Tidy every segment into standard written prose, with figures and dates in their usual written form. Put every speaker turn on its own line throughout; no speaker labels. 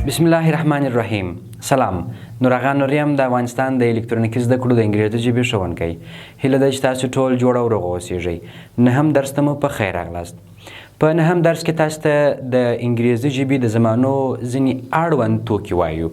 بسم الله الرحمن الرحیم. سلام. نورغان نوریم د افغانستان د الکترونیکي زده کړو د انګرېزي ژبې ښوونکی. هیله ده چې تاسو ټول جوړ او روغ اوسیږئ. نهم درس ته مو په خیر راغلاست. په نهم درس کې تاسو ته د انګرېزي ژبې د زمانو ځینې اړوند توکي وایو.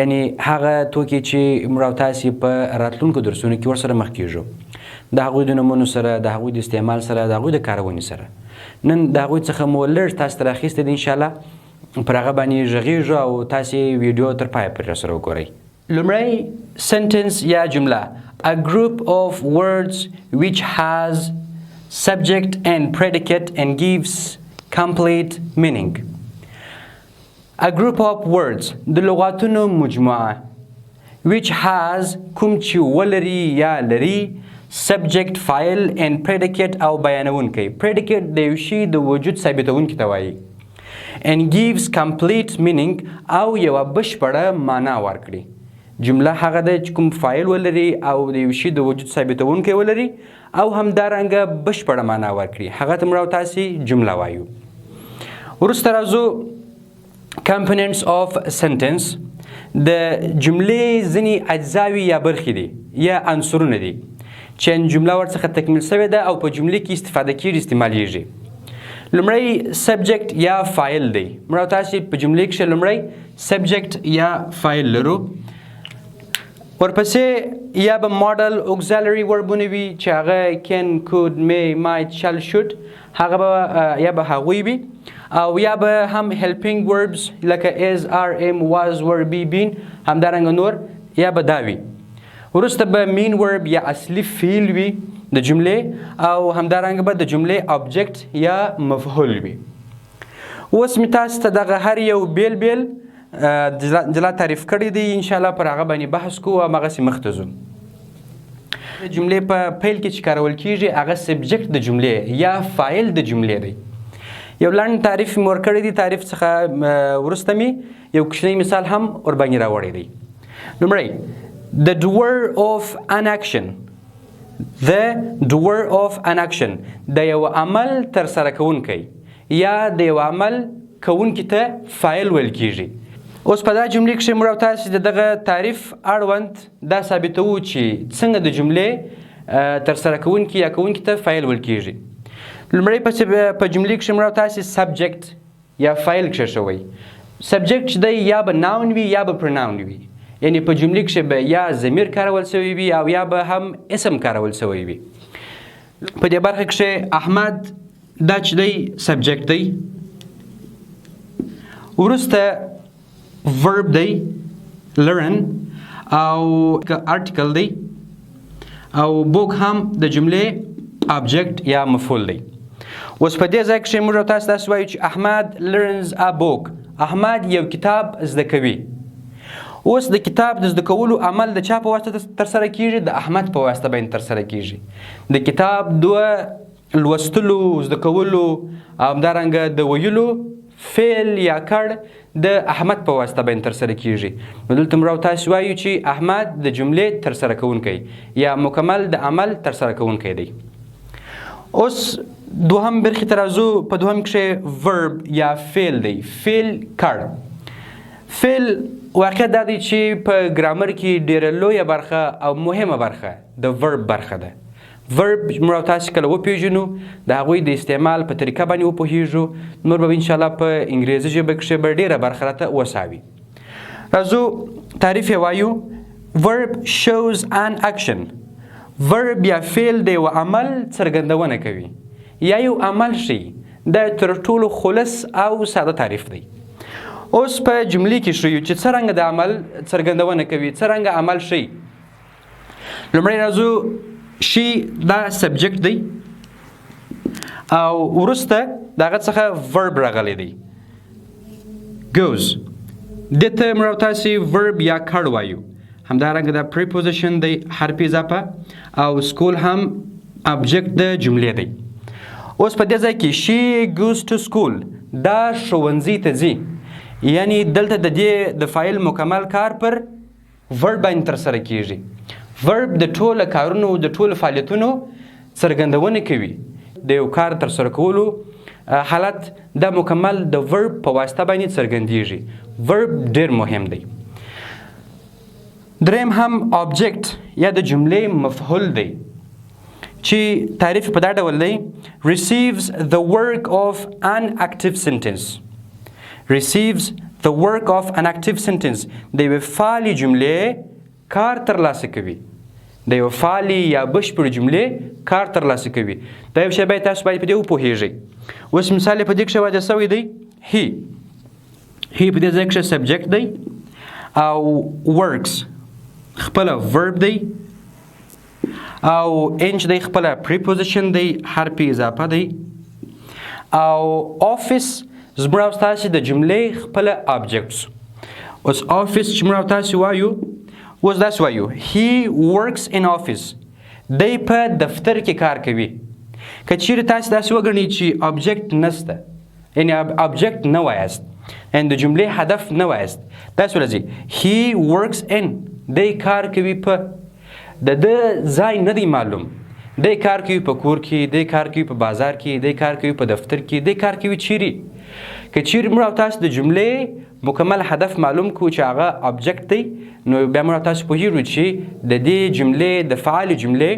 یعنی هغه توکي چې موږ او تاسې په راتلونکو درسونو کې ورسره مخ کیږو. د هغوی د نومونو سره، د هغوی د استعمال سره، د هغوی د کارونې سره. نن د هغوی څخه مو لږ تاسو ته راخیستی دی انشاءالله. پر هغه باندې غږیږو او تاسې ویډیو تر پایه پورې راسره وګورئ. لومړی سنټنس یا جمله: A group of words which has subject and predicate and gives complete meaning. A group of words د لغاتونو مجموعه which has کوم چې ولري یا لري subject فاعل and predicate او بیانونکی. predicate د یو شي د وجود ثابتونکي ته وایي. and gives complete meaning او یوه بشپړه معنا ورکړي. جمله هغه ده چې کوم فاعل ولري او د یو شي د وجود ثابتونکی ولري او همدارنګه بشپړه معنا ورکړي. هغه ته موږ او تاسې جمله وایو. وروسته راځو components of sentence. د جملې ځینې اجزاوي یا برخې دي یا عنصرونه دي چې جمله ورڅخه تکمیل شوې ده او په جملې کې استفاده کېږي، استعمالیږي. لومړی سبجیکټ یا فاعل دی. موږ او تاسې په جملې کښې لومړی سبجیکټ یا فاعل لرو. ورپسې یا به ماډل اوکزالري وربونه وي چې هغه کین، کود، می، مایټ، شل، شود، هغه به یا به هغوی وي او یا به هم هیلپینګ وربز لکه از، ار، ام، واز، ور، بی، بین، همدارنګه نور یا به دا وي. وروسته به مین ورب یا اصلي فعل وي د جملې او همدارنګه به د جملې آبجکټ یا مفهول وي. اوس مې تاسو ته دغه هر یو بیل بیل جلا تعریف کړی دی. انشاءالله پر هغه باندې بحث کوو او همغسې مخته ځو. د جملې په پیل کې چې کارول کېږي هغه سبجکټ د جملې یا فاعل د جملې دی. یو لنډ تعریف مې ورکړی دی. تعریف څخه وروسته مې یو کوچنی مثال هم ورباندې راوړی دی. لومړی the doer of an action. the doer of an action د یو عمل ترسره کوونکی یا د یو عمل کوونکي ته فاعل ویل کېږي. اوس په دا جملې کښې موږ او تاسې د دغه تعریف اړوند دا ثابتوو چې څنګه د جملې ترسره کوونکي یا کوونکي ته فاعل ویل کېږي. لومړی په جملې کښې موږ او تاسې سبجیکټ یا فاعل کښې شوی. سبجیکټ چې دی یا به ناون وي یا به پرناون وي. یعنی په جملې کښې به یا ضمیر کارول شوی وي او یا به هم اسم کارول شوی وي. په دې برخه کښې احمد دا چې دی سبجیکټ دی. وروسته ورب دی learn او article دی او book هم د جملې object یا مفعول دی. اوس په دې ځای کښې موږ تاسو داسې وایو چې احمد learns a book. احمد یو کتاب زده کوي. اوس د کتاب د زده کولو عمل د چا په واسطه ترسره کېږي؟ د احمد په واسطه باندې ترسره کېږي. د کتاب لوستلو، زده کولو او همدارنګه د ویلو فعل یا کړ د احمد په واسطه باندې ترسره کېږي. نو دلته موږ تاسو وایو چې احمد د جملې ترسره کوونکی یا مکمل د عمل ترسره کوونکی دی. اوس دوهم برخې ته راځو. په دوهم کښې ورب یا فعل دی. فعل کړ. فعل واقعیت دا دی چې په ګرامر کې ډېره لویه برخه او مهمه برخه د ورب برخه ده. ورب موږ او تاسې کله وپېژنو د هغوی د استعمال په طریقه باندې وپوهېږو، نور به انشاءالله په انګرېزي ژبه کښې به ډېره برخه راته وساوي. راځو تعریف یې وایو. ورب shows an action. ورب یا فعل د یو عمل څرګندونه کوي یا یو عمل ښیي. دا تر ټولو خلص او ساده تعریف دی. اوس په جملې کې ښیو چې څرنګه د عمل څرګندونه کوي، څرنګه عمل ښیي. لومړی راځو شي دا سبجیکټ دی او وروسته د هغه څخه ورب راغلی دی goes. دې ته موږ تاسې ورب یا کړ وایو. همدارنګه دا پریپوزیشن دی، حرف اضافه، او سکول هم ابجیکټ د جملې دی. اوس په دې ځای کې شي goes to school دا ښوونځي ته ځي. یعنی دلته د دې د فاعل مکمل کار پر ورب باندې ترسره کېږي. ورب د ټولو کارونو د ټولو فعالیتونو څرګندونه کوي. د یو کار ترسره کولو حالت دا مکمل د ورب په واسطه باندې څرګندیږي. ورب ډېر مهم دی. دریم هم آبجکت یا د جملې مفهول دی چې تعریف په دا ډول دی: receives the work of an active sentence. receives the work of an active sentence د یوې فعالې جملې کار ترلاسه کوي. د یو فعالې یا بشپړې جملې کار ترلاسه کوي. دا یو شی باید تاسو باید په دې وپوهیږئ. اوس مثال په دې کښې واضح سوی دی he په دې ځای کښې سبجیکټ دی او works خپله verb دی او inch دی خپله preposition دی حرف اضافه دی او office زموږ او ستاسې د جملې خپله objects. اوس office چې موږ او تاسې وایو اوس داسې وایو he works in office. دی په دفتر کې کار کوي. که چیرې تاسې داسې وګڼئ چې object نشته یعنې object نه وایاست یعنې د جملې هدف نه وایاست داسې ورځي he works in دی کار کوي په د ځای نه دی معلوم. دی کار کوي په کور کې، دی کار کوي په بازار کې، دی کار کوي په دفتر کې، دی کار کوي چیرې. که چیرې موږ او تاسو د جملې مکمل هدف معلوم کړو چې هغه آبجکټ دی نو بیا موږ او تاسو پوهیږو چې د دې جملې د فعالې جملې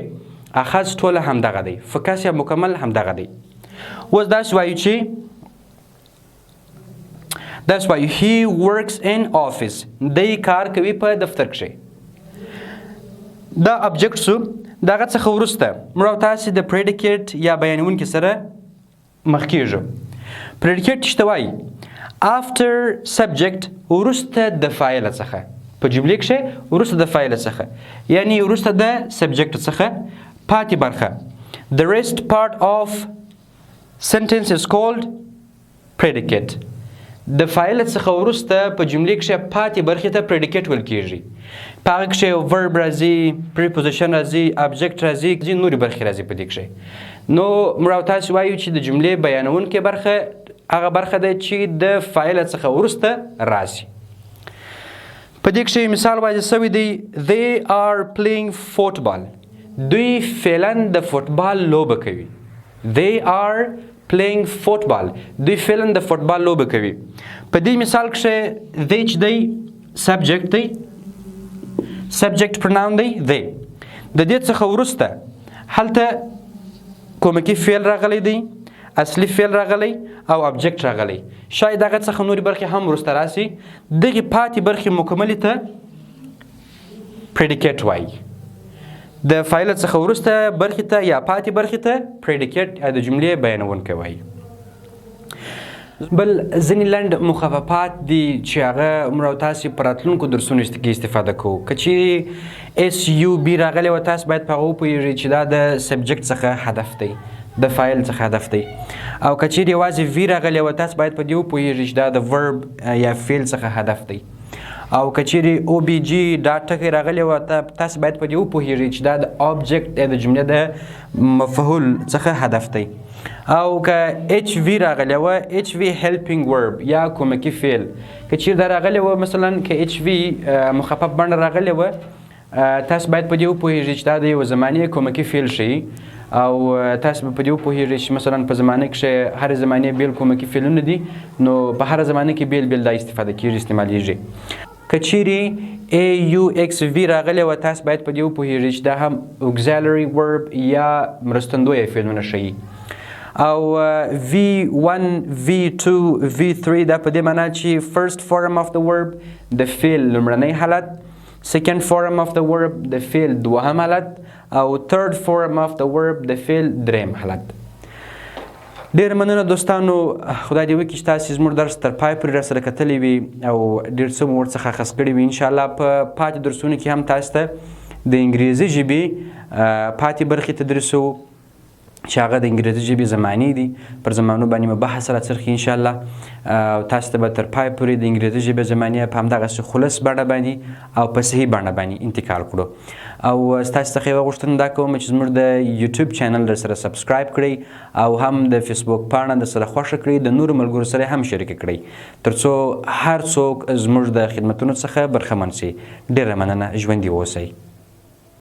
اخذ ټوله همدغه دی، فکس یا مکمل همدغه دی. اوس داسې وایو چې داسې وایو he works in office. دی کار کوي په دفتر کښې. دا آبجکټ سو. د هغه څخه وروسته موږ او تاسې د پریډیکیټ یا بیانونکي سره مخ کېږو. پریډیکیټ چې ته وایي after subject وروسته د فاعل څخه په جملې کښې وروسته د فاعل څخه یعنی وروسته د سبجیکټ څخه پاتې برخه. the rest part of sentence is called predicate. د فاعل څخه وروسته په جملې کښې پاتې برخې ته پریډیکیټ ویل کېږي. په هغه کښې verb راځي، preposition راځي، object راځي، نورې برخې راځي په دې کښې. نو موږ او تاسې وایو چې د جملې بیانونکې برخه هغه برخه ده چې د فاعل څخه وروسته راشي. په دې کښې مثال واضح سوی دی they are playing football. دوی فعلا د فوټبال لوبه کوي. they are playing football. دوی فعلا د فوټبال لوبه کوي. په دې مثال کښې they چې دی subject دی، subject pronoun دی they. د دې څخه وروسته هلته کومکي فعل راغلی دی، اصلي فعل راغلی او آبجکټ راغلی. شاید هغه څخه نورې برخې هم وروسته راسي. دغې پاتې برخې مکملې ته پریډیکیټ وایي. د فاعل څخه وروسته برخې ته یا پاتې برخې ته پریډیکیټ یا د جملې بیانونکی وایي. بل ځینې لنډ مخففات دي چې هغه موږ او تاسې په راتلونکو درسونو کې استفاده کوو. که چیرې SUB راغلی و تاسو باید په هغه وپوهېږئ چې دا د سبجکټ څخه هدف دی، د فاعل څخه هدف دی. او که چیرې یوازې وي راغلی و تاسو باید په دې وپوهېږئ چې دا د ورب یا فعل څخه هدف دی. او که چیرې OBG دا ټکی راغلی و تاسو باید په دې وپوهېږئ چې دا د آبجکټ یا د جملې د مفهول څخه هدف دی. او که HV راغلی و HV helping verb یا کومکي فعل. که چیرې دا راغلی و مثلا که HV مخفف بڼه راغلی و تاسو باید په دې وپوهېږئ چې دا د یو زمانې کومکي فعل ښیي. او تاسو په دې وپوهېږئ چې مثلا په زمانه کښې هرې زمانې بیل کومکي فعلونه دي نو په هره زمانه کې بیل بیل دا استفاده کېږي، استعمالیږي. که چیرې AUXV راغلی و تاسو باید په دې وپوهېږئ چې دا هم auxiliary verb یا مرستندویه فعلونه ښیي. او V1 V2 V3 دا په دې معنا چې first form of the verb د فعل لومړنی حالت، second form of the verb د فعل دوهم حالت او third form of the verb د فعل دریم حالت. ډېر مننه دوستانو، خدای دې وکړي چې تاسې زموږ درس تر پای پورې راسره کتلی وي او ډېر څه مو ورڅخه اخذ کړي وي. انشاءالله په پاتې درسونو کې هم تاسو ته د انګریزي ژبې پاتې برخې تدریسو چې هغه د انګریزي ژبې زمانې دي. پر زمانو باندې مو بحث راڅرخي انشاءالله او تاسو ته به تر پای پورې د انګریزي ژبې زمانې په همدغسې خلص بڼه باندې او په صحیح بڼه باندې انتقال کړو. او ستاسو څخه یوه غوښتنه دا کوم چې زموږ د یوټیوب چینل درسره سبسکرایب کړئ او هم د فیسبوک پاڼه درسره خوښه کړئ، د نورو ملګرو سره هم شریکه کړئ تر څو هر څوک زموږ د خدمتونو څخه برخمن شي. ډېره مننه، ژوندي اوسئ.